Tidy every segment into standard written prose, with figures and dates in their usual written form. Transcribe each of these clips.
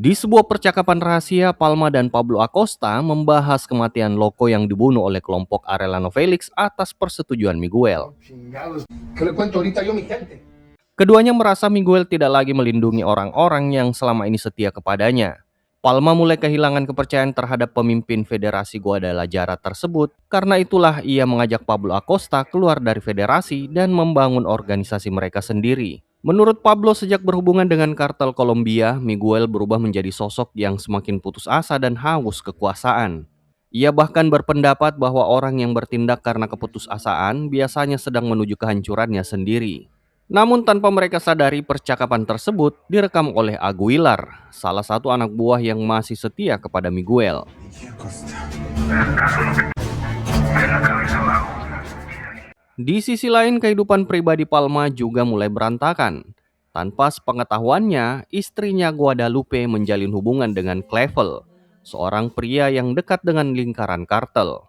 Di sebuah percakapan rahasia, Palma dan Pablo Acosta membahas kematian Loco yang dibunuh oleh kelompok Arellano Felix atas persetujuan Miguel. Chingados. ¿Qué le cuento ahorita yo a mi gente? Keduanya merasa Miguel tidak lagi melindungi orang-orang yang selama ini setia kepadanya. Palma mulai kehilangan kepercayaan terhadap pemimpin Federasi Guadalajara tersebut. Karena itulah ia mengajak Pablo Acosta keluar dari federasi dan membangun organisasi mereka sendiri. Menurut Pablo, sejak berhubungan dengan kartel Kolombia, Miguel berubah menjadi sosok yang semakin putus asa dan haus kekuasaan. Ia bahkan berpendapat bahwa orang yang bertindak karena keputusasaan biasanya sedang menuju kehancurannya sendiri. Namun tanpa mereka sadari, percakapan tersebut direkam oleh Aguilar, salah satu anak buah yang masih setia kepada Miguel. Di sisi lain, kehidupan pribadi Palma juga mulai berantakan. Tanpa sepengetahuannya, istrinya Guadalupe menjalin hubungan dengan Clavel, seorang pria yang dekat dengan lingkaran kartel.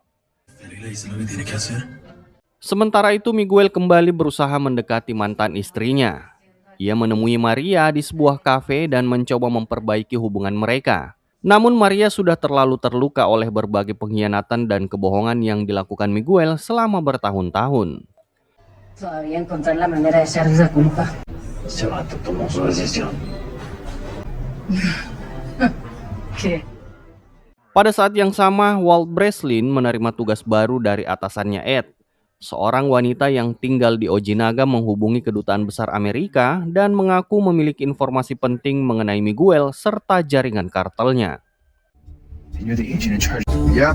Sementara itu, Miguel kembali berusaha mendekati mantan istrinya. Ia menemui Maria di sebuah kafe dan mencoba memperbaiki hubungan mereka. Namun Maria sudah terlalu terluka oleh berbagai pengkhianatan dan kebohongan yang dilakukan Miguel selama bertahun-tahun. Todavía encontrar la manera de echar esa culpa. Ese vato tomó su decisión. ¿Qué? Pada saat yang sama, Walt Breslin menerima tugas baru dari atasannya Ed. Seorang wanita yang tinggal di Ojinaga menghubungi kedutaan besar Amerika dan mengaku memiliki informasi penting mengenai Miguel serta jaringan kartelnya. You're the agent in charge. Yeah.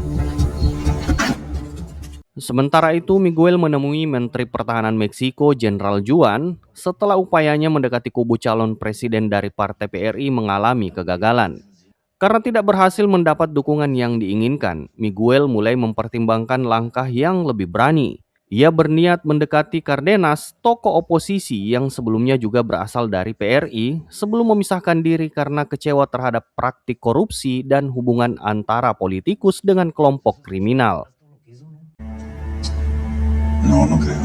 Sementara itu, Miguel menemui Menteri Pertahanan Meksiko, Jenderal Juan, setelah upayanya mendekati kubu calon presiden dari Partai PRI mengalami kegagalan. Karena tidak berhasil mendapat dukungan yang diinginkan, Miguel mulai mempertimbangkan langkah yang lebih berani. Ia berniat mendekati Cárdenas, tokoh oposisi yang sebelumnya juga berasal dari PRI, sebelum memisahkan diri karena kecewa terhadap praktik korupsi dan hubungan antara politikus dengan kelompok kriminal. No, no creo.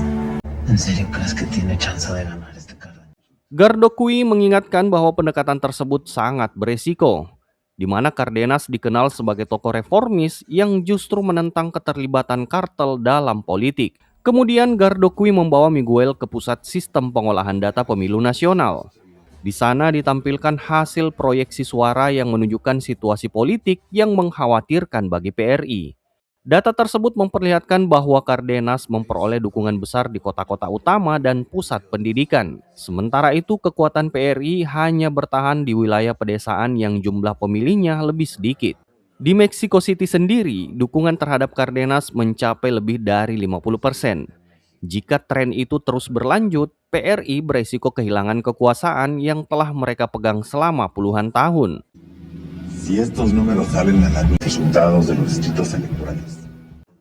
¿En serio crees que tiene chance de ganar este cargo? Gardo Cui mengingatkan bahwa pendekatan tersebut sangat beresiko, di mana Cárdenas dikenal sebagai tokoh reformis yang justru menentang keterlibatan kartel dalam politik. Kemudian Gardo Cui membawa Miguel ke pusat sistem pengolahan data pemilu nasional. Di sana ditampilkan hasil proyeksi suara yang menunjukkan situasi politik yang mengkhawatirkan bagi PRI. Data tersebut memperlihatkan bahwa Cárdenas memperoleh dukungan besar di kota-kota utama dan pusat pendidikan. Sementara itu, kekuatan PRI hanya bertahan di wilayah pedesaan yang jumlah pemilihnya lebih sedikit. Di Mexico City sendiri, dukungan terhadap Cárdenas mencapai lebih dari 50%. Jika tren itu terus berlanjut, PRI beresiko kehilangan kekuasaan yang telah mereka pegang selama puluhan tahun. Si estos números salen a la luz, resultados de los distritos electorales.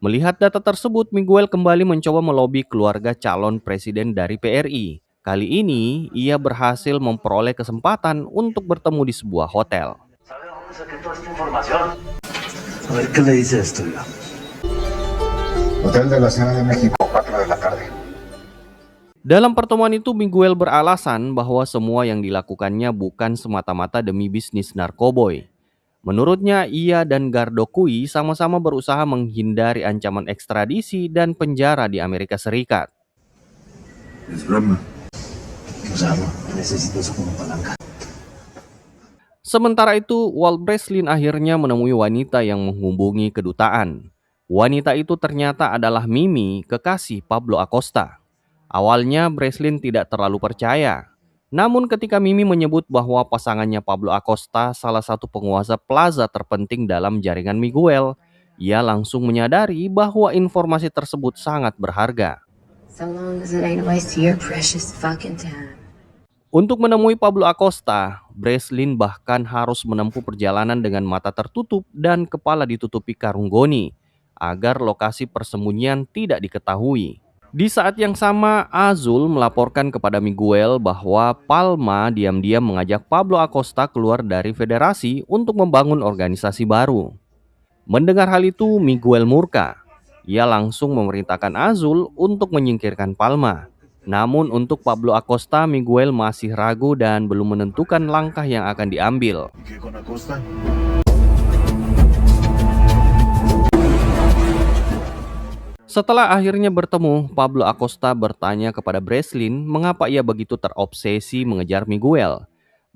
Melihat data tersebut, Miguel kembali mencoba melobi keluarga calon presiden dari PRI. Kali ini, ia berhasil memperoleh kesempatan untuk bertemu di sebuah hotel. A ver qué le dice esto, ya. Hotel de la Ciudad de México, 4 de la tarde. Dalam pertemuan itu, Miguel beralasan bahwa semua yang dilakukannya bukan semata-mata demi bisnis narkoboy. Menurutnya, ia dan Gardo Cui sama-sama berusaha menghindari ancaman ekstradisi dan penjara di Amerika Serikat. Es broma. Usarlo. Necesito eso como palanca. Sementara itu, Walt Breslin akhirnya menemui wanita yang menghubungi kedutaan. Wanita itu ternyata adalah Mimi, kekasih Pablo Acosta. Awalnya Breslin tidak terlalu percaya. Namun ketika Mimi menyebut bahwa pasangannya Pablo Acosta salah satu penguasa plaza terpenting dalam jaringan Miguel, ia langsung menyadari bahwa informasi tersebut sangat berharga. So long as it ain't a waste of your precious fucking time. Untuk menemui Pablo Acosta, Breslin bahkan harus menempuh perjalanan dengan mata tertutup dan kepala ditutupi karung goni, agar lokasi persembunyian tidak diketahui. Di saat yang sama, Azul melaporkan kepada Miguel bahwa Palma diam-diam mengajak Pablo Acosta keluar dari federasi untuk membangun organisasi baru. Mendengar hal itu, Miguel murka. Ia langsung memerintahkan Azul untuk menyingkirkan Palma. Namun untuk Pablo Acosta, Miguel masih ragu dan belum menentukan langkah yang akan diambil. ¿Y qué con Acosta? Setelah akhirnya bertemu, Pablo Acosta bertanya kepada Breslin mengapa ia begitu terobsesi mengejar Miguel.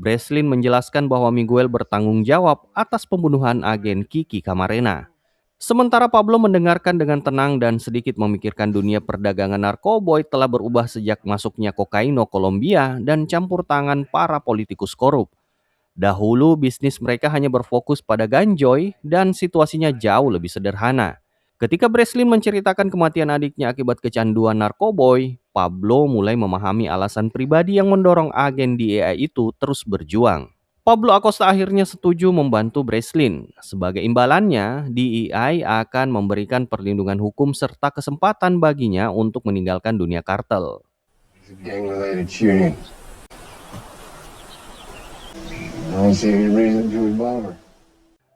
Breslin menjelaskan bahwa Miguel bertanggung jawab atas pembunuhan agen Kiki Camarena. Sementara Pablo mendengarkan dengan tenang dan sedikit memikirkan dunia perdagangan narkoboy telah berubah sejak masuknya kokaino Kolombia dan campur tangan para politikus korup. Dahulu bisnis mereka hanya berfokus pada ganjoy dan situasinya jauh lebih sederhana. Ketika Breslin menceritakan kematian adiknya akibat kecanduan narkoboy, Pablo mulai memahami alasan pribadi yang mendorong agen DEA itu terus berjuang. Pablo Acosta akhirnya setuju membantu Breslin. Sebagai imbalannya, DEA akan memberikan perlindungan hukum serta kesempatan baginya untuk meninggalkan dunia kartel. It's a gang-related shooting. I don't see any reason to involve her.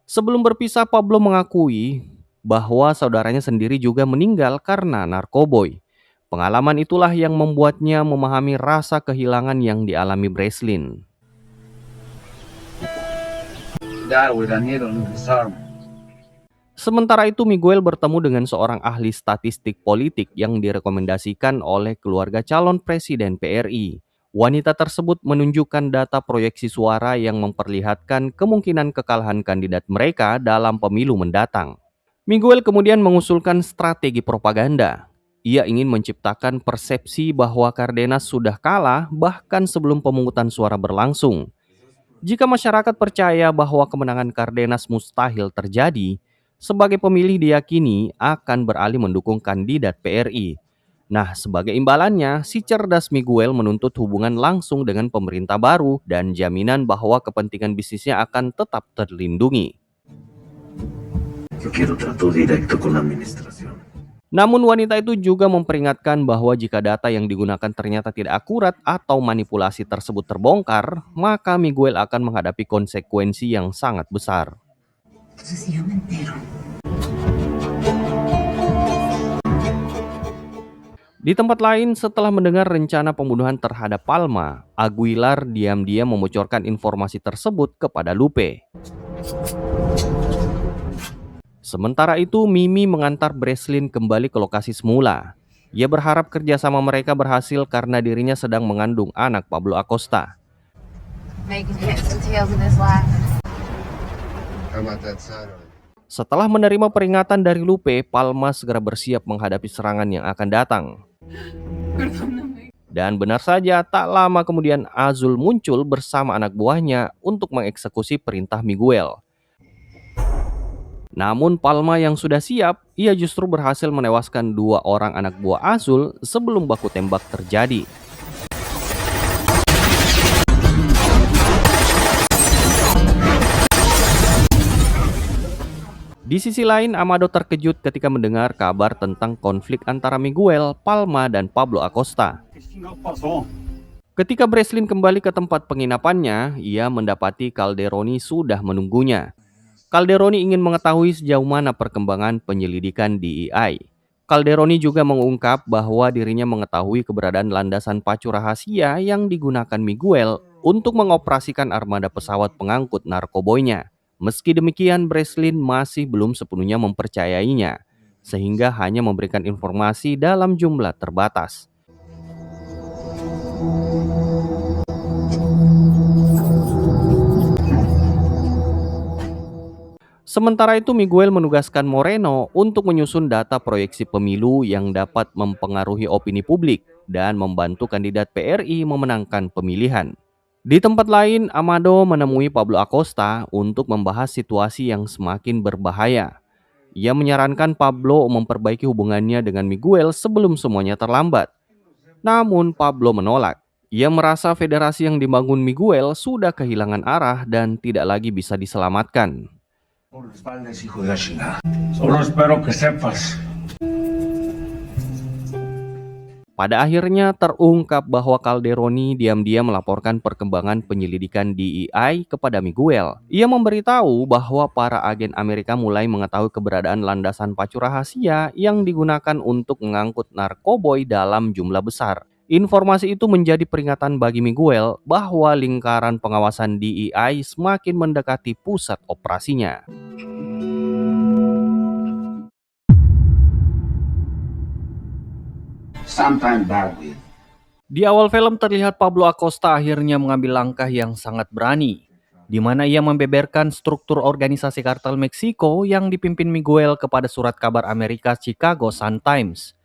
Sebelum berpisah, Pablo mengakui bahwa saudaranya sendiri juga meninggal karena narkoboy. Pengalaman itulah yang membuatnya memahami rasa kehilangan yang dialami Breslin. Sementara itu, Miguel bertemu dengan seorang ahli statistik politik yang direkomendasikan oleh keluarga calon presiden PRI. Wanita tersebut menunjukkan data proyeksi suara yang memperlihatkan kemungkinan kekalahan kandidat mereka dalam pemilu mendatang. Miguel kemudian mengusulkan strategi propaganda. Ia ingin menciptakan persepsi bahwa Cardenas sudah kalah bahkan sebelum pemungutan suara berlangsung. Jika masyarakat percaya bahwa kemenangan Cardenas mustahil terjadi, sebagai pemilih diyakini akan beralih mendukung kandidat PRI. Nah, sebagai imbalannya, si cerdas Miguel menuntut hubungan langsung dengan pemerintah baru dan jaminan bahwa kepentingan bisnisnya akan tetap terlindungi. Yo quiero trato directo con la administración. Namun wanita itu juga memperingatkan bahwa jika data yang digunakan ternyata tidak akurat atau manipulasi tersebut terbongkar, maka Miguel akan menghadapi konsekuensi yang sangat besar. Entonces si yo me entero. Di tempat lain, setelah mendengar rencana pembunuhan terhadap Palma, Aguilar diam-diam membocorkan informasi tersebut kepada Lupe. Sementara itu, Mimi mengantar Breslin kembali ke lokasi semula. Ia berharap kerjasama mereka berhasil karena dirinya sedang mengandung anak Pablo Acosta. Making heads and tails of this life. How about that Saturday? Setelah menerima peringatan dari Lupe, Palma segera bersiap menghadapi serangan yang akan datang. Dan benar saja, tak lama kemudian Azul muncul bersama anak buahnya untuk mengeksekusi perintah Miguel. Namun Palma yang sudah siap, ia justru berhasil menewaskan 2 orang anak buah Azul sebelum baku tembak terjadi. Di sisi lain, Amado terkejut ketika mendengar kabar tentang konflik antara Miguel, Palma, dan Pablo Acosta. Ketika Breslin kembali ke tempat penginapannya, ia mendapati Calderoni sudah menunggunya. Calderoni ingin mengetahui sejauh mana perkembangan penyelidikan DEI. Calderoni juga mengungkap bahwa dirinya mengetahui keberadaan landasan pacu rahasia yang digunakan Miguel untuk mengoperasikan armada pesawat pengangkut narkoboynya. Meski demikian, Breslin masih belum sepenuhnya mempercayainya, sehingga hanya memberikan informasi dalam jumlah terbatas. Sementara itu, Miguel menugaskan Moreno untuk menyusun data proyeksi pemilu yang dapat mempengaruhi opini publik dan membantu kandidat PRI memenangkan pemilihan. Di tempat lain, Amado menemui Pablo Acosta untuk membahas situasi yang semakin berbahaya. Ia menyarankan Pablo memperbaiki hubungannya dengan Miguel sebelum semuanya terlambat. Namun Pablo menolak. Ia merasa federasi yang dibangun Miguel sudah kehilangan arah dan tidak lagi bisa diselamatkan. No lo respaldes, hijo de la chingada. Solo espero que sepas. Pada akhirnya terungkap bahwa Calderoni diam-diam melaporkan perkembangan penyelidikan DEI kepada Miguel. Ia memberitahu bahwa para agen Amerika mulai mengetahui keberadaan landasan pacu rahasia yang digunakan untuk mengangkut narkoboy dalam jumlah besar. Informasi itu menjadi peringatan bagi Miguel bahwa lingkaran pengawasan DEI semakin mendekati pusat operasinya. Sometimes bad with. Di awal film terlihat Pablo Acosta akhirnya mengambil langkah yang sangat berani, di mana ia membeberkan struktur organisasi kartel Meksiko yang dipimpin Miguel kepada surat kabar Amerika Chicago Sun-Times.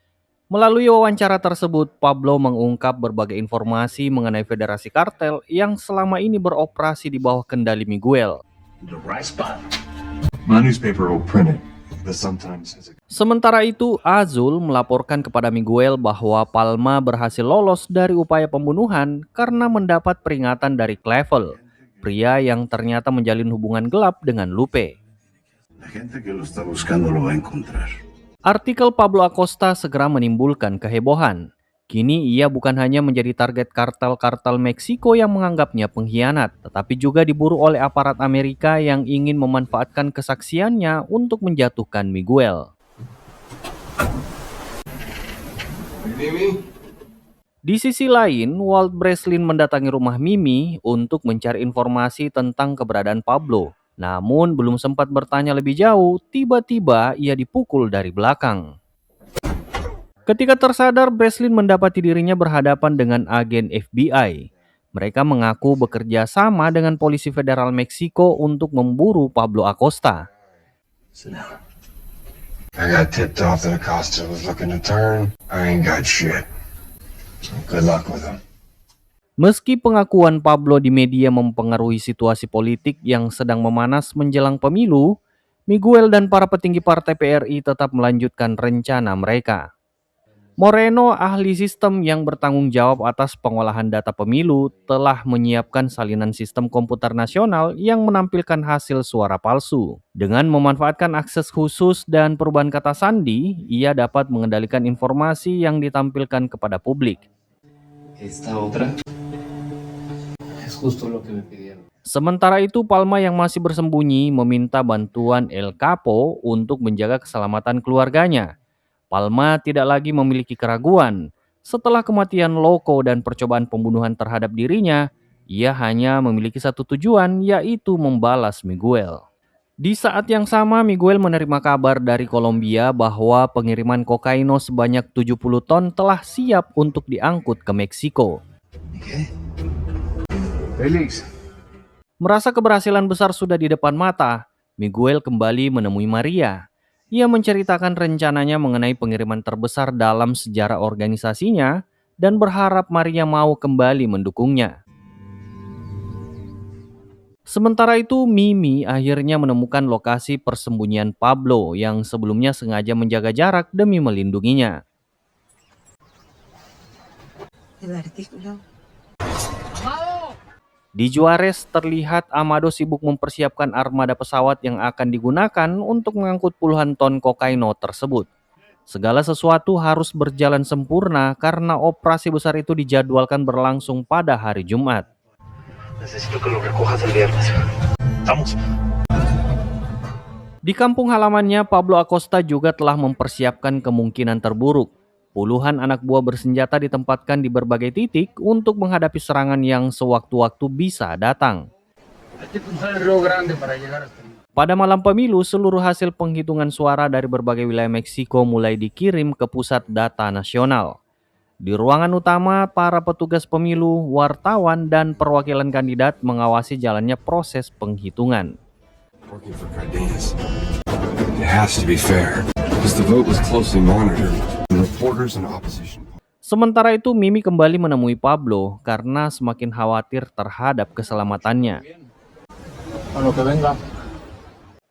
Melalui wawancara tersebut, Pablo mengungkap berbagai informasi mengenai federasi kartel yang selama ini beroperasi di bawah kendali Miguel. The right spot. My newspaper will print it. The Sun-Times has a... Sementara itu, Azul melaporkan kepada Miguel bahwa Palma berhasil lolos dari upaya pembunuhan karena mendapat peringatan dari Clavel, pria yang ternyata menjalin hubungan gelap dengan Lupe. La gente que lo está buscando lo va a encontrar. Artikel Pablo Acosta segera menimbulkan kehebohan. Kini ia bukan hanya menjadi target kartel-kartel Meksiko yang menganggapnya pengkhianat, tetapi juga diburu oleh aparat Amerika yang ingin memanfaatkan kesaksiannya untuk menjatuhkan Miguel. Di sisi lain, Walt Breslin mendatangi rumah Mimi untuk mencari informasi tentang keberadaan Pablo. Namun belum sempat bertanya lebih jauh, tiba-tiba ia dipukul dari belakang. Ketika tersadar, Breslin mendapati dirinya berhadapan dengan agen FBI. Mereka mengaku bekerja sama dengan polisi federal Meksiko untuk memburu Pablo Acosta. I got tipped off that Acosta was looking to turn. I ain't got shit. Good luck with him. Meski pengakuan Pablo di media mempengaruhi situasi politik yang sedang memanas menjelang pemilu, Miguel dan para petinggi partai PRI tetap melanjutkan rencana mereka. Moreno, ahli sistem yang bertanggung jawab atas pengolahan data pemilu, telah menyiapkan salinan sistem komputer nasional yang menampilkan hasil suara palsu. Dengan memanfaatkan akses khusus dan perubahan kata sandi, ia dapat mengendalikan informasi yang ditampilkan kepada publik. Esta otra es justo lo que me pidieron. Sementara itu, Palma yang masih bersembunyi meminta bantuan El Capo untuk menjaga keselamatan keluarganya. Palma tidak lagi memiliki keraguan. Setelah kematian Loco dan percobaan pembunuhan terhadap dirinya, ia hanya memiliki satu tujuan, yaitu membalas Miguel. Di saat yang sama, Miguel menerima kabar dari Kolombia bahwa pengiriman kokaino sebanyak 70 ton telah siap untuk diangkut ke Meksiko. Felix. Merasa keberhasilan besar sudah di depan mata, Miguel kembali menemui Maria. Ia menceritakan rencananya mengenai pengiriman terbesar dalam sejarah organisasinya dan berharap Maria mau kembali mendukungnya. Sementara itu, Mimi akhirnya menemukan lokasi persembunyian Pablo yang sebelumnya sengaja menjaga jarak demi melindunginya. El artículo. Di Juarez terlihat Amado sibuk mempersiapkan armada pesawat yang akan digunakan untuk mengangkut puluhan ton kokaino tersebut. Segala sesuatu harus berjalan sempurna karena operasi besar itu dijadwalkan berlangsung pada hari Jumat. Necesito que lo recojas el viernes. ¿Estamos? Di kampung halamannya, Pablo Acosta juga telah mempersiapkan kemungkinan terburuk. Puluhan anak buah bersenjata ditempatkan di berbagai titik untuk menghadapi serangan yang sewaktu-waktu bisa datang. Pada malam pemilu, seluruh hasil penghitungan suara dari berbagai wilayah Meksiko mulai dikirim ke pusat data nasional. Di ruangan utama, para petugas pemilu, wartawan, dan perwakilan kandidat mengawasi jalannya proses penghitungan. Working for Cardenas. It has to be fair, because the vote was closely monitored. Reporters and opposition. Sementara itu, Mimi kembali menemui Pablo karena semakin khawatir terhadap keselamatannya.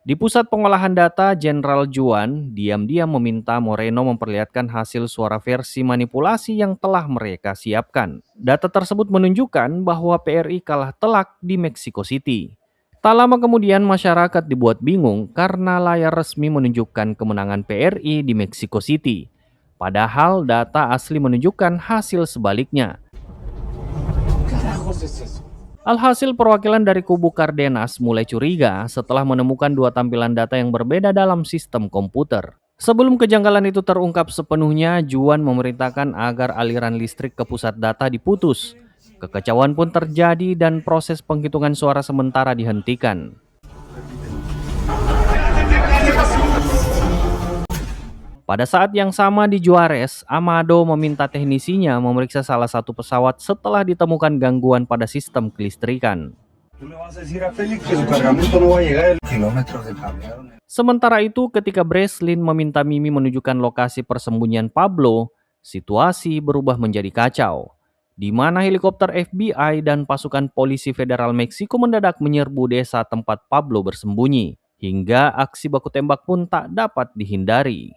Di pusat pengolahan data, Jenderal Juan diam-diam meminta Moreno memperlihatkan hasil suara versi manipulasi yang telah mereka siapkan. Data tersebut menunjukkan bahwa PRI kalah telak di Mexico City. Tak lama kemudian, masyarakat dibuat bingung karena layar resmi menunjukkan kemenangan PRI di Mexico City. Padahal data asli menunjukkan hasil sebaliknya. Alhasil, perwakilan dari kubu Cardenas mulai curiga setelah menemukan dua tampilan data yang berbeda dalam sistem komputer. Sebelum kejanggalan itu terungkap sepenuhnya, Juan memerintahkan agar aliran listrik ke pusat data diputus. Kekacauan pun terjadi dan proses penghitungan suara sementara dihentikan. Pada saat yang sama di Juarez, Amado meminta teknisinya memeriksa salah satu pesawat setelah ditemukan gangguan pada sistem kelistrikan. Tú le vas a decir a Félix que su cargamento no va a llegar kilómetros de cableado. Sementara itu, ketika Breslin meminta Mimi menunjukkan lokasi persembunyian Pablo, situasi berubah menjadi kacau, di mana helikopter FBI dan pasukan polisi federal Meksiko mendadak menyerbu desa tempat Pablo bersembunyi, hingga aksi baku tembak pun tak dapat dihindari.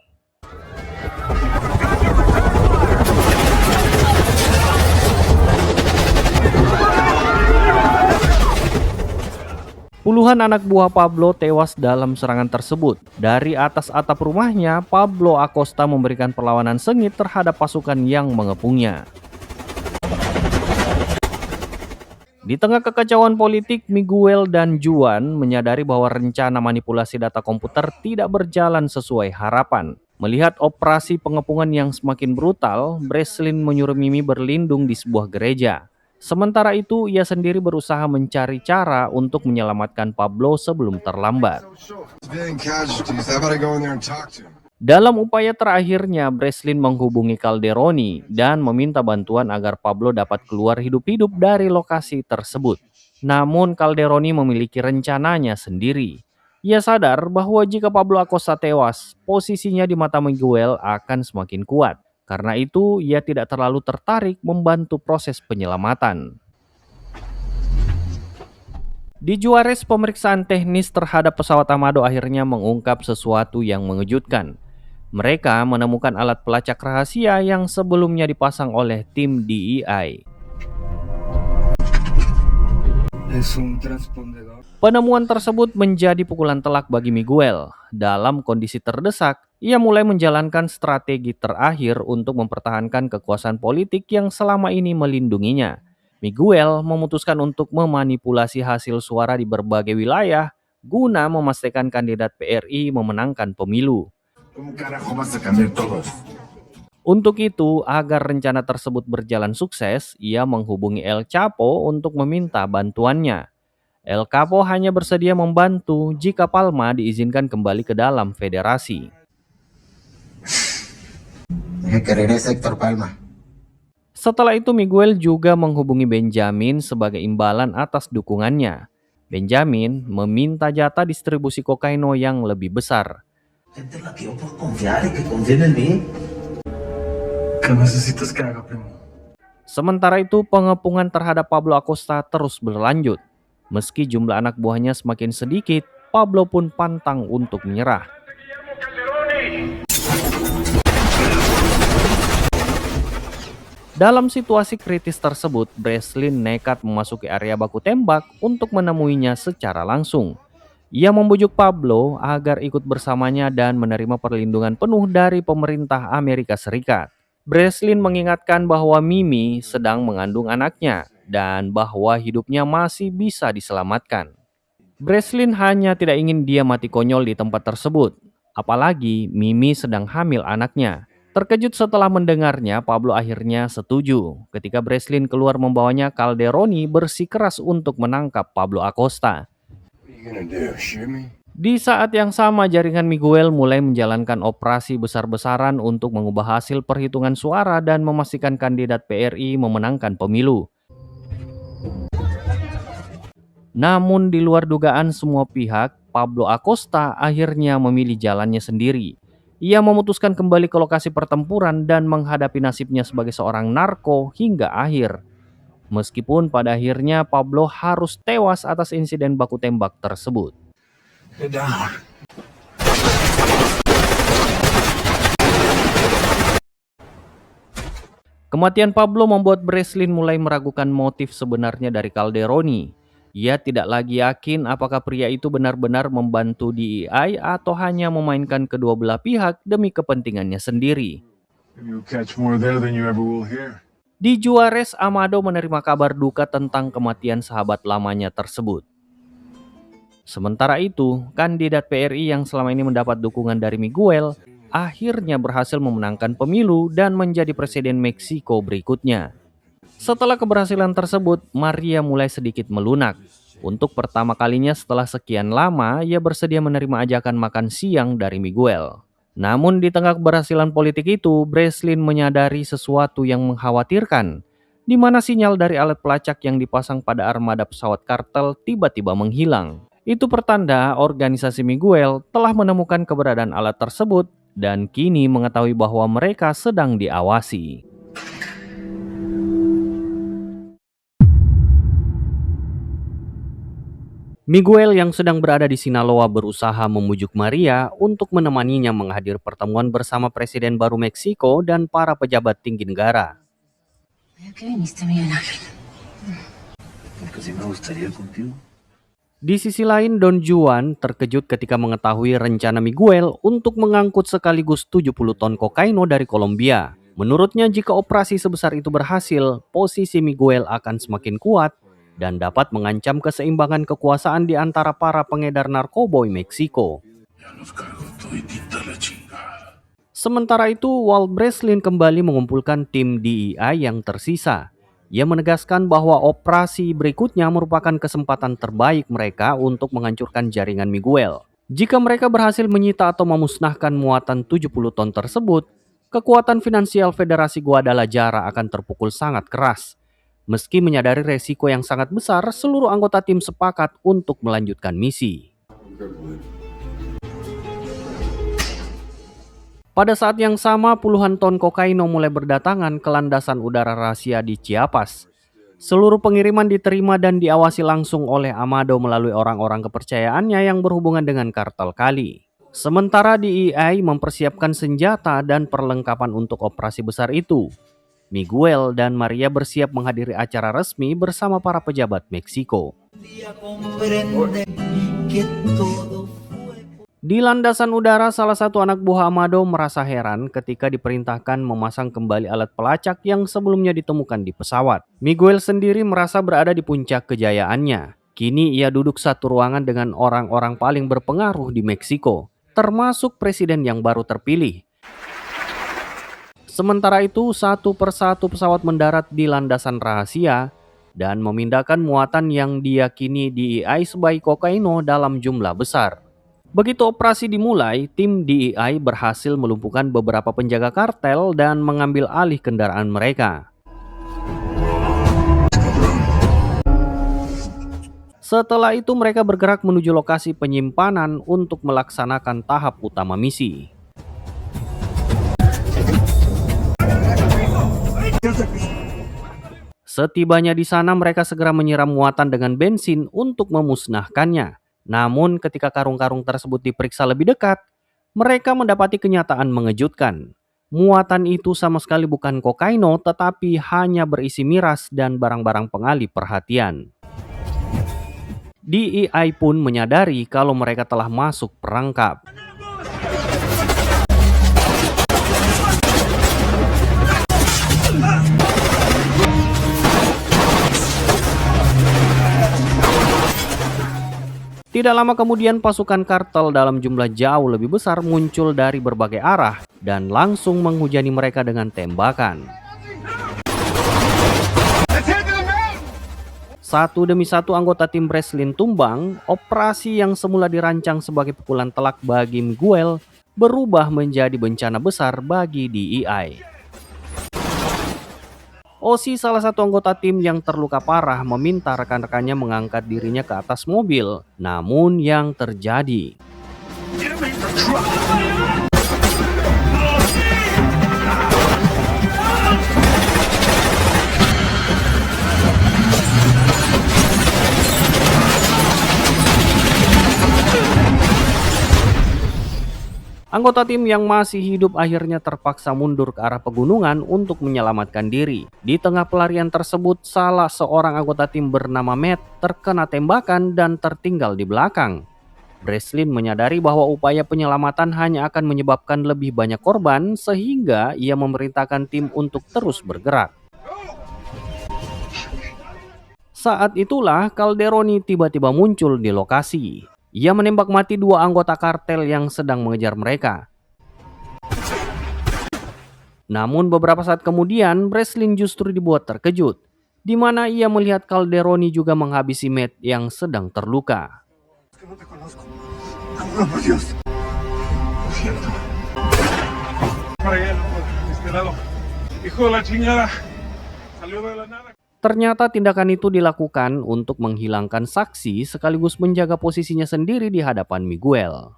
Puluhan anak buah Pablo tewas dalam serangan tersebut. Dari atas atap rumahnya, Pablo Acosta memberikan perlawanan sengit terhadap pasukan yang mengepungnya. Di tengah kekacauan politik, Miguel dan Juan menyadari bahwa rencana manipulasi data komputer tidak berjalan sesuai harapan. Melihat operasi pengepungan yang semakin brutal, Breslin menyuruh Mimi berlindung di sebuah gereja. Sementara itu, ia sendiri berusaha mencari cara untuk menyelamatkan Pablo sebelum terlambat. Civilian casualties. How about I go in there and talk to him? Dalam upaya terakhirnya, Breslin menghubungi Calderoni dan meminta bantuan agar Pablo dapat keluar hidup-hidup dari lokasi tersebut. Namun Calderoni memiliki rencananya sendiri. Ia sadar bahwa jika Pablo Acosta tewas, posisinya di mata Miguel akan semakin kuat. Karena itu, ia tidak terlalu tertarik membantu proses penyelamatan. Di Juarez, pemeriksaan teknis terhadap pesawat Amado akhirnya mengungkap sesuatu yang mengejutkan. Mereka menemukan alat pelacak rahasia yang sebelumnya dipasang oleh tim DEI. Es un transpondedor. Penemuan tersebut menjadi pukulan telak bagi Miguel. Dalam kondisi terdesak, ia mulai menjalankan strategi terakhir untuk mempertahankan kekuasaan politik yang selama ini melindunginya. Miguel memutuskan untuk memanipulasi hasil suara di berbagai wilayah guna memastikan kandidat PRI memenangkan pemilu. ¿Cómo carajo vas a cambiar todo? Untuk itu, agar rencana tersebut berjalan sukses, ia menghubungi El Chapo untuk meminta bantuannya. El Chapo hanya bersedia membantu jika Palma diizinkan kembali ke dalam federasi. Que regrese Héctor Palma. Setelah itu, Miguel juga menghubungi Benjamin sebagai imbalan atas dukungannya. Benjamin meminta jatah distribusi kokaino yang lebih besar. Gente en la que yo puedo confiar y que confíen en mí. ¿Qué necesitas que haga, primo? Sementara itu, pengepungan terhadap Pablo Acosta terus berlanjut. Meski jumlah anak buahnya semakin sedikit, Pablo pun pantang untuk menyerah. Dalam situasi kritis tersebut, Breslin nekat memasuki area baku tembak untuk menemuinya secara langsung. Ia membujuk Pablo agar ikut bersamanya dan menerima perlindungan penuh dari pemerintah Amerika Serikat. Breslin mengingatkan bahwa Mimi sedang mengandung anaknya dan bahwa hidupnya masih bisa diselamatkan. Breslin hanya tidak ingin dia mati konyol di tempat tersebut, apalagi Mimi sedang hamil anaknya. Terkejut setelah mendengarnya, Pablo akhirnya setuju. Ketika Breslin keluar membawanya, Calderoni bersikeras untuk menangkap Pablo Acosta. What are you gonna do? Shoot me? Di saat yang sama, jaringan Miguel mulai menjalankan operasi besar-besaran untuk mengubah hasil perhitungan suara dan memastikan kandidat PRI memenangkan pemilu. Namun di luar dugaan semua pihak, Pablo Acosta akhirnya memilih jalannya sendiri. Ia memutuskan kembali ke lokasi pertempuran dan menghadapi nasibnya sebagai seorang narko hingga akhir. Meskipun pada akhirnya Pablo harus tewas atas insiden baku tembak tersebut. Get down. Kematian Pablo membuat Breslin mulai meragukan motif sebenarnya dari Calderoni. Ia tidak lagi yakin apakah pria itu benar-benar membantu DEI atau hanya memainkan kedua belah pihak demi kepentingannya sendiri. Maybe you'll catch more there than you ever will here. Di Juarez, Amado menerima kabar duka tentang kematian sahabat lamanya tersebut. Sementara itu, kandidat PRI yang selama ini mendapat dukungan dari Miguel akhirnya berhasil memenangkan pemilu dan menjadi presiden Meksiko berikutnya. Setelah keberhasilan tersebut, Maria mulai sedikit melunak. Untuk pertama kalinya setelah sekian lama, ia bersedia menerima ajakan makan siang dari Miguel. Namun di tengah keberhasilan politik itu, Breslin menyadari sesuatu yang mengkhawatirkan, di mana sinyal dari alat pelacak yang dipasang pada armada pesawat kartel tiba-tiba menghilang. Itu pertanda organisasi Miguel telah menemukan keberadaan alat tersebut dan kini mengetahui bahwa mereka sedang diawasi. Miguel yang sedang berada di Sinaloa berusaha membujuk Maria untuk menemaninya menghadiri pertemuan bersama Presiden baru Meksiko dan para pejabat tinggi negara. Di sisi lain, Don Juan terkejut ketika mengetahui rencana Miguel untuk mengangkut sekaligus 70 ton kokaino dari Kolombia. Menurutnya, jika operasi sebesar itu berhasil, posisi Miguel akan semakin kuat dan dapat mengancam keseimbangan kekuasaan di antara para pengedar narkoboy Meksiko. Sementara itu, Walt Breslin kembali mengumpulkan tim DEI yang tersisa. Ia menegaskan bahwa operasi berikutnya merupakan kesempatan terbaik mereka untuk menghancurkan jaringan Miguel. Jika mereka berhasil menyita atau memusnahkan muatan 70 ton tersebut, kekuatan finansial Federasi Guadalajara akan terpukul sangat keras. Meski menyadari resiko yang sangat besar, seluruh anggota tim sepakat untuk melanjutkan misi. Pada saat yang sama, puluhan ton kokaino mulai berdatangan ke landasan udara rahasia di Chiapas. Seluruh pengiriman diterima dan diawasi langsung oleh Amado melalui orang-orang kepercayaannya yang berhubungan dengan kartel Cali. Sementara DEI mempersiapkan senjata dan perlengkapan untuk operasi besar itu. Miguel dan Maria bersiap menghadiri acara resmi bersama para pejabat Meksiko. Di landasan udara, salah satu anak buah Amado merasa heran ketika diperintahkan memasang kembali alat pelacak yang sebelumnya ditemukan di pesawat. Miguel sendiri merasa berada di puncak kejayaannya. Kini ia duduk satu ruangan dengan orang-orang paling berpengaruh di Meksiko, termasuk presiden yang baru terpilih. Sementara itu, satu persatu pesawat mendarat di landasan rahasia dan memindahkan muatan yang diyakini DEI sebagai kokaino dalam jumlah besar. Begitu operasi dimulai, tim DEI berhasil melumpuhkan beberapa penjaga kartel dan mengambil alih kendaraan mereka. Setelah itu mereka bergerak menuju lokasi penyimpanan untuk melaksanakan tahap utama misi. Setibanya di sana, mereka segera menyiram muatan dengan bensin untuk memusnahkannya. Namun ketika karung-karung tersebut diperiksa lebih dekat, mereka mendapati kenyataan mengejutkan. Muatan itu sama sekali bukan kokaino, tetapi hanya berisi miras dan barang-barang pengalih perhatian. DEI pun menyadari kalau mereka telah masuk perangkap. Tidak lama kemudian pasukan kartel dalam jumlah jauh lebih besar muncul dari berbagai arah dan langsung menghujani mereka dengan tembakan. Satu demi satu anggota tim Breslin tumbang. Operasi yang semula dirancang sebagai pukulan telak bagi Miguel berubah menjadi bencana besar bagi DEI. Osi, salah satu anggota tim yang terluka parah, meminta rekan-rekannya mengangkat dirinya ke atas mobil. Namun yang terjadi, anggota tim yang masih hidup akhirnya terpaksa mundur ke arah pegunungan untuk menyelamatkan diri. Di tengah pelarian tersebut, salah seorang anggota tim bernama Matt terkena tembakan dan tertinggal di belakang. Breslin menyadari bahwa upaya penyelamatan hanya akan menyebabkan lebih banyak korban, sehingga ia memerintahkan tim untuk terus bergerak. Saat itulah Calderoni tiba-tiba muncul di lokasi. Ia menembak mati dua anggota kartel yang sedang mengejar mereka. Namun beberapa saat kemudian, Breslin justru dibuat terkejut, di mana ia melihat Calderoni juga menghabisi Matt yang sedang terluka. No te conozco. No, por Dios. Lo siento. Para allá, loco, de este lado. Hijo de la chingada. Salió de la nada. Ternyata tindakan itu dilakukan untuk menghilangkan saksi sekaligus menjaga posisinya sendiri di hadapan Miguel.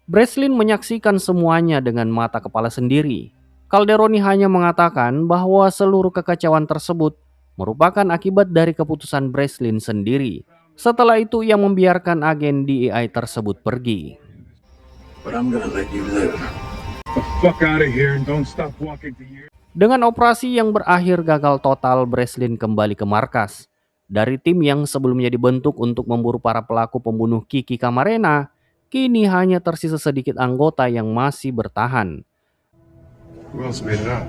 Breslin menyaksikan semuanya dengan mata kepala sendiri. Calderoni hanya mengatakan bahwa seluruh kekacauan tersebut merupakan akibat dari keputusan Breslin sendiri. Setelah itu ia membiarkan agen DEI tersebut pergi. But I'm gonna let you live. The fuck out of here and don't stop walking to you. Dengan operasi yang berakhir gagal total, Breslin kembali ke markas. Dari tim yang sebelumnya dibentuk untuk memburu para pelaku pembunuh Kiki Camarena, kini hanya tersisa sedikit anggota yang masih bertahan. Who else made it out?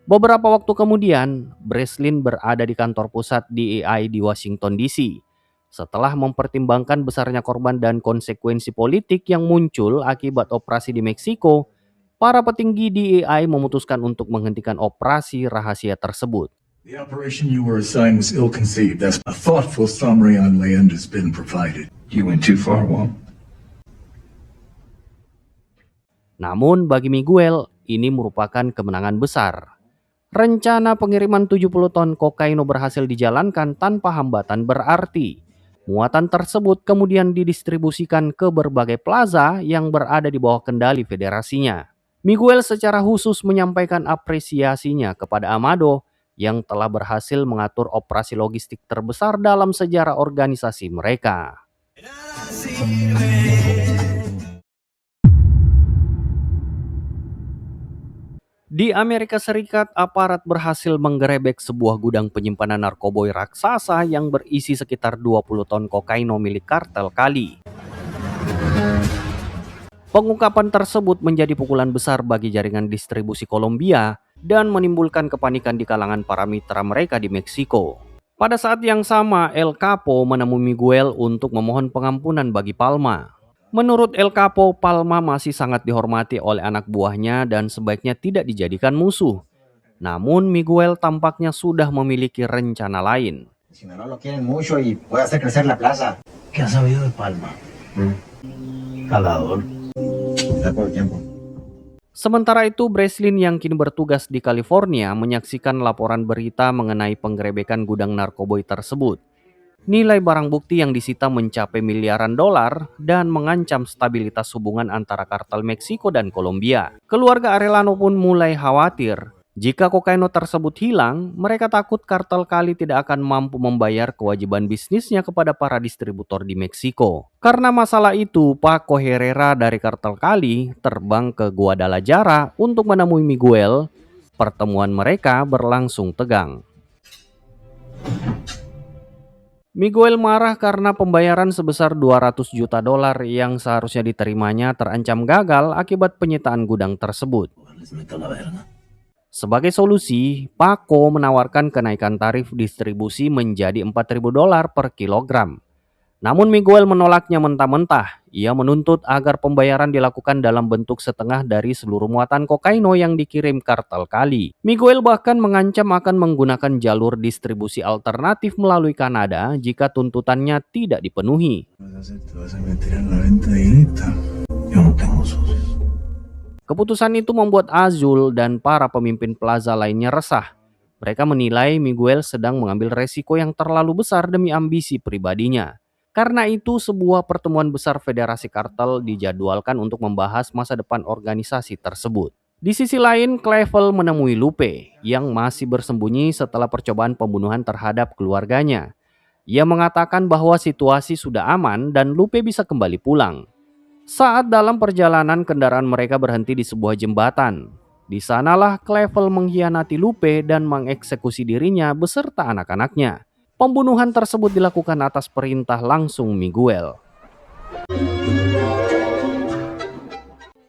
Beberapa waktu kemudian, Breslin berada di kantor pusat DEI di Washington DC. Setelah mempertimbangkan besarnya korban dan konsekuensi politik yang muncul akibat operasi di Meksiko, para petinggi DEI memutuskan untuk menghentikan operasi rahasia tersebut. The operation you were assigned was ill-conceived. That's a thoughtful summary on land has been provided. You went too far, Walt. Namun bagi Miguel, ini merupakan kemenangan besar. Rencana pengiriman 70 ton kokaino berhasil dijalankan tanpa hambatan berarti. Muatan tersebut kemudian didistribusikan ke berbagai plaza yang berada di bawah kendali federasinya. Miguel secara khusus menyampaikan apresiasinya kepada Amado yang telah berhasil mengatur operasi logistik terbesar dalam sejarah organisasi mereka. Di Amerika Serikat, aparat berhasil menggerebek sebuah gudang penyimpanan narkoboy raksasa yang berisi sekitar 20 ton kokaino milik kartel Kali. Pengungkapan tersebut menjadi pukulan besar bagi jaringan distribusi Kolombia dan menimbulkan kepanikan di kalangan para mitra mereka di Meksiko. Pada saat yang sama, El Capo menemui Miguel untuk memohon pengampunan bagi Palma. Menurut El Capo, Palma masih sangat dihormati oleh anak buahnya dan sebaiknya tidak dijadikan musuh. Namun Miguel tampaknya sudah memiliki rencana lain. Si no lo quieren mucho y puede hacer crecer la plaza. ¿Qué has sabido de Palma? Salvador. Da por tiempo. Sementara itu, Breslin yang kini bertugas di California menyaksikan laporan berita mengenai penggerebekan gudang narkoboy tersebut. Nilai barang bukti yang disita mencapai miliaran dolar dan mengancam stabilitas hubungan antara kartel Meksiko dan Kolombia. Keluarga Arellano pun mulai khawatir. Jika kokaino tersebut hilang, mereka takut kartel Kali tidak akan mampu membayar kewajiban bisnisnya kepada para distributor di Meksiko. Karena masalah itu, Paco Herrera dari kartel Kali terbang ke Guadalajara untuk menemui Miguel. Pertemuan mereka berlangsung tegang. Miguel marah karena pembayaran sebesar 200 juta dolar yang seharusnya diterimanya terancam gagal akibat penyitaan gudang tersebut. Les meto la verga. Sebagai solusi, Paco menawarkan kenaikan tarif distribusi menjadi 4.000 dolar per kilogram. Namun Miguel menolaknya mentah-mentah. Ia menuntut agar pembayaran dilakukan dalam bentuk setengah dari seluruh muatan kokaino yang dikirim kartel Kali. Miguel bahkan mengancam akan menggunakan jalur distribusi alternatif melalui Kanada jika tuntutannya tidak dipenuhi. Te vas a meter en la venta directa. Yo no tengo socios. Keputusan itu membuat Azul dan para pemimpin plaza lainnya resah. Mereka menilai Miguel sedang mengambil resiko yang terlalu besar demi ambisi pribadinya. Karena itu, sebuah pertemuan besar federasi kartel dijadwalkan untuk membahas masa depan organisasi tersebut. Di sisi lain, Clavel menemui Lupe yang masih bersembunyi setelah percobaan pembunuhan terhadap keluarganya. Ia mengatakan bahwa situasi sudah aman dan Lupe bisa kembali pulang. Saat dalam perjalanan, kendaraan mereka berhenti di sebuah jembatan. Di sanalah Clavel mengkhianati Lupe dan mengeksekusi dirinya beserta anak-anaknya. Pembunuhan tersebut dilakukan atas perintah langsung Miguel.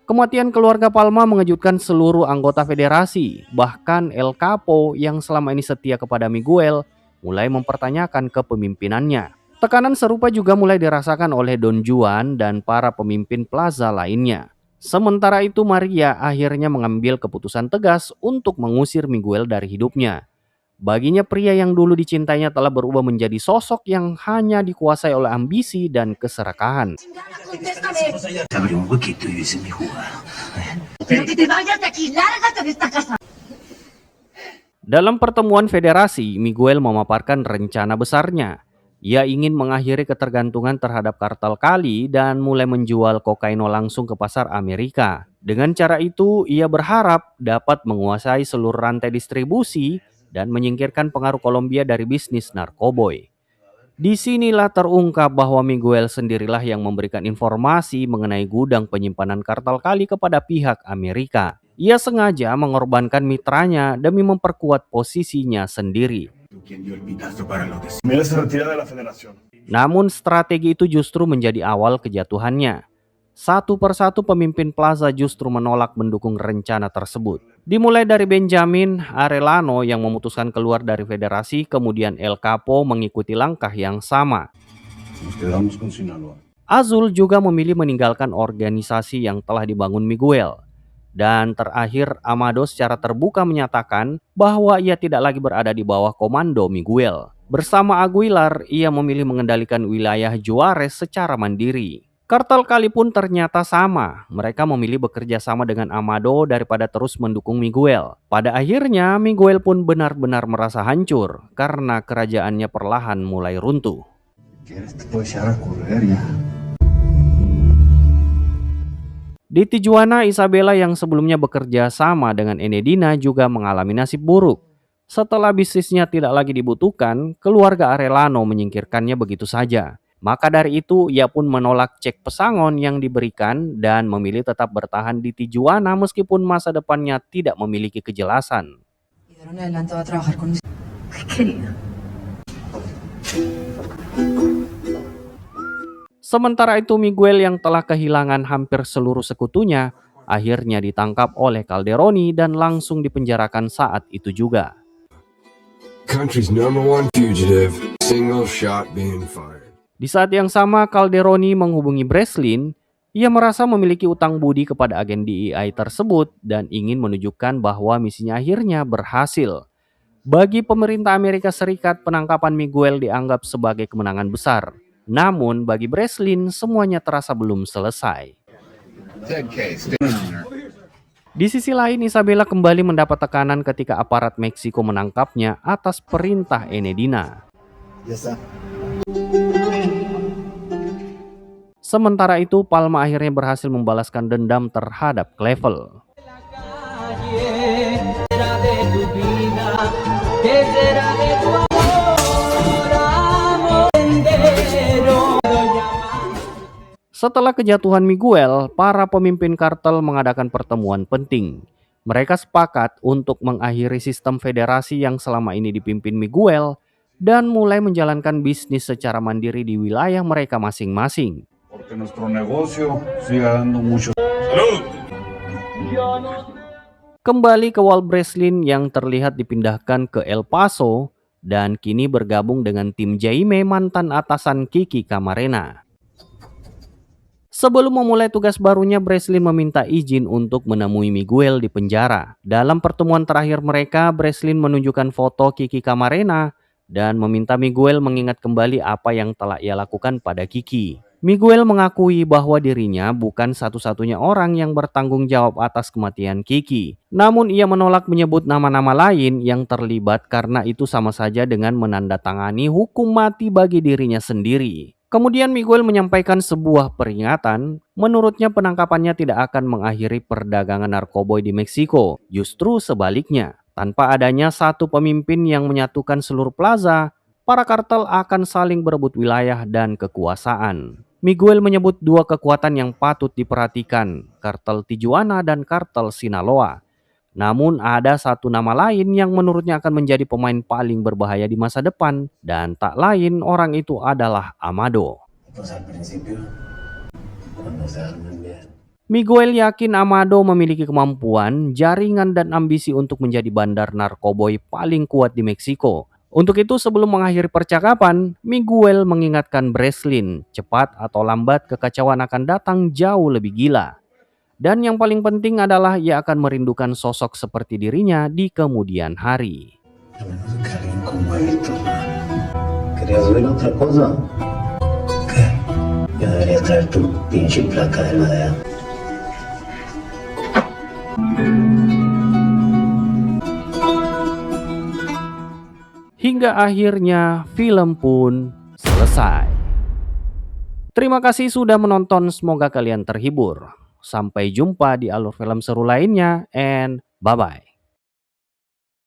Kematian keluarga Palma mengejutkan seluruh anggota federasi. Bahkan El Capo yang selama ini setia kepada Miguel mulai mempertanyakan kepemimpinannya. Tekanan serupa juga mulai dirasakan oleh Don Juan dan para pemimpin plaza lainnya. Sementara itu Maria akhirnya mengambil keputusan tegas untuk mengusir Miguel dari hidupnya. Baginya pria yang dulu dicintainya telah berubah menjadi sosok yang hanya dikuasai oleh ambisi dan keserakahan. Contéstame. Abre un huequito y dice mi jugada. Pero que te vayas de aquí, lárgate de esta casa. Dalam pertemuan federasi, Miguel memaparkan rencana besarnya. Ia ingin mengakhiri ketergantungan terhadap kartel Kali dan mulai menjual kokaino langsung ke pasar Amerika. Dengan cara itu, ia berharap dapat menguasai seluruh rantai distribusi dan menyingkirkan pengaruh Kolombia dari bisnis narkoboy. Disinilah terungkap bahwa Miguel sendirilah yang memberikan informasi mengenai gudang penyimpanan kartel Kali kepada pihak Amerika. Ia sengaja mengorbankan mitranya demi memperkuat posisinya sendiri. Miguel se retira de la federación. Namun strategi itu justru menjadi awal kejatuhannya. Satu persatu pemimpin Plaza justru menolak mendukung rencana tersebut. Dimulai dari Benjamin Arellano yang memutuskan keluar dari federasi, kemudian El Capo mengikuti langkah yang sama. Azul juga memilih meninggalkan organisasi yang telah dibangun Miguel. Dan terakhir, Amado secara terbuka menyatakan bahwa ia tidak lagi berada di bawah komando Miguel. Bersama Aguilar, ia memilih mengendalikan wilayah Juarez secara mandiri. Kartel Kali pun ternyata sama. Mereka memilih bekerja sama dengan Amado daripada terus mendukung Miguel. Pada akhirnya, Miguel pun benar-benar merasa hancur karena kerajaannya perlahan mulai runtuh. Di Tijuana, Isabela yang sebelumnya bekerja sama dengan Enedina juga mengalami nasib buruk. Setelah bisnisnya tidak lagi dibutuhkan, keluarga Arellano menyingkirkannya begitu saja. Maka dari itu, ia pun menolak cek pesangon yang diberikan dan memilih tetap bertahan di Tijuana meskipun masa depannya tidak memiliki kejelasan. Y de ahora en adelante va a trabajar con mis... ¿Qué quería? Sementara itu Miguel yang telah kehilangan hampir seluruh sekutunya, akhirnya ditangkap oleh Calderoni dan langsung dipenjarakan saat itu juga. Country's #1 fugitive, single shot being fired. Di saat yang sama Calderoni menghubungi Breslin, ia merasa memiliki utang budi kepada agen DEI tersebut dan ingin menunjukkan bahwa misinya akhirnya berhasil. Bagi pemerintah Amerika Serikat, penangkapan Miguel dianggap sebagai kemenangan besar. Namun bagi Breslin semuanya terasa belum selesai. Di sisi lain, Isabela kembali mendapat tekanan ketika aparat Meksiko menangkapnya atas perintah Enedina. Sementara itu, Palma akhirnya berhasil membalaskan dendam terhadap Clavel. Setelah kejatuhan Miguel, para pemimpin kartel mengadakan pertemuan penting. Mereka sepakat untuk mengakhiri sistem federasi yang selama ini dipimpin Miguel dan mulai menjalankan bisnis secara mandiri di wilayah mereka masing-masing. Porque nuestro negocio siga dando mucho. ¡Salud! Kembali ke Walt Breslin yang terlihat dipindahkan ke El Paso dan kini bergabung dengan tim Jaime mantan atasan Kiki Camarena. Sebelum memulai tugas barunya, Breslin meminta izin untuk menemui Miguel di penjara. Dalam pertemuan terakhir mereka, Breslin menunjukkan foto Kiki Camarena dan meminta Miguel mengingat kembali apa yang telah ia lakukan pada Kiki. Miguel mengakui bahwa dirinya bukan satu-satunya orang yang bertanggung jawab atas kematian Kiki. Namun ia menolak menyebut nama-nama lain yang terlibat karena itu sama saja dengan menandatangani hukum mati bagi dirinya sendiri. Kemudian Miguel menyampaikan sebuah peringatan. Menurutnya penangkapannya tidak akan mengakhiri perdagangan narkoboy di Meksiko. Justru sebaliknya, tanpa adanya satu pemimpin yang menyatukan seluruh plaza, para kartel akan saling berebut wilayah dan kekuasaan. Miguel menyebut dua kekuatan yang patut diperhatikan, kartel Tijuana dan kartel Sinaloa. Namun ada satu nama lain yang menurutnya akan menjadi pemain paling berbahaya di masa depan, dan tak lain orang itu adalah Amado. Miguel yakin Amado memiliki kemampuan, jaringan dan ambisi untuk menjadi bandar narkoboy paling kuat di Meksiko. Untuk itu sebelum mengakhiri percakapan, Miguel mengingatkan Breslin, cepat atau lambat kekacauan akan datang jauh lebih gila. Dan yang paling penting adalah ia akan merindukan sosok seperti dirinya di kemudian hari. A menos de que alguien como esto. ¿Querías ver otra cosa? ¿Qué? Ya deberías traer tu pinche placa de madera. Hingga akhirnya film pun selesai. Terima kasih sudah menonton, semoga kalian terhibur. Sampai jumpa di alur film seru lainnya, and bye-bye.